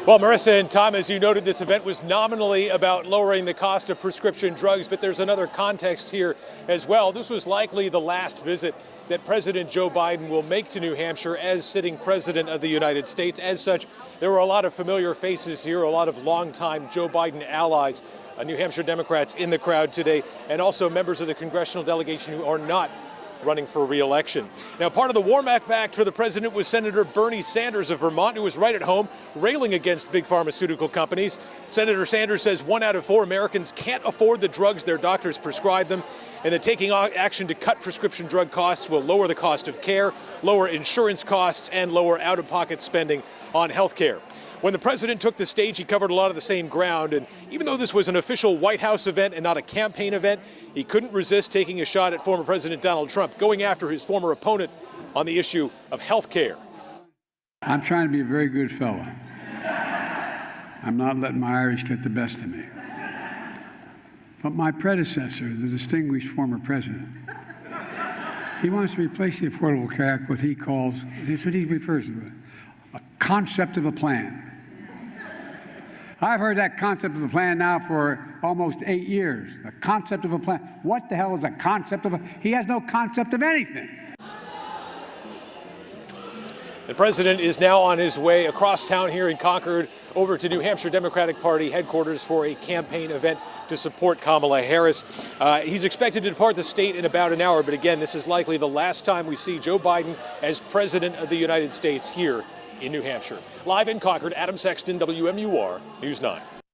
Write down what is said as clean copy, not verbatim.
Well, Marissa and Tom, as you noted, this event was nominally about lowering the cost of prescription drugs, but there's another context here as well. This was likely the last visit that President Joe Biden will make to New Hampshire as sitting president of the United States. As such, there were a lot of familiar faces here, a lot of longtime Joe Biden allies, New Hampshire Democrats in the crowd today, and also members of the congressional delegation who are not running for re-election. Now, part of the Warmack Act for the president was Senator Bernie Sanders of Vermont, who was right at home railing against big pharmaceutical companies. Senator Sanders says 1 out of 4 Americans can't afford the drugs their doctors prescribe them, and that taking action to cut prescription drug costs will lower the cost of care, lower insurance costs, and lower out-of-pocket spending on health care. When the president took the stage, he covered a lot of the same ground, and even though this was an official White House event and not a campaign event, he couldn't resist taking a shot at former President Donald Trump, going after his former opponent on the issue of health care. I'm trying to be a very good fellow. I'm not letting my Irish get the best of me. But my predecessor, the distinguished former president, he wants to replace the Affordable Care Act with what he refers to, a concept of a plan. I've heard that concept of a plan now for almost 8 years. The concept of a plan. What the hell is a concept of a... He has no concept of anything. The president is now on his way across town here in Concord over to New Hampshire Democratic Party headquarters for a campaign event to support Kamala Harris. He's expected to depart the state in about an hour, but again, this is likely the last time we see Joe Biden as president of the United States here in New Hampshire. Live in Concord, Adam Sexton, WMUR News 9.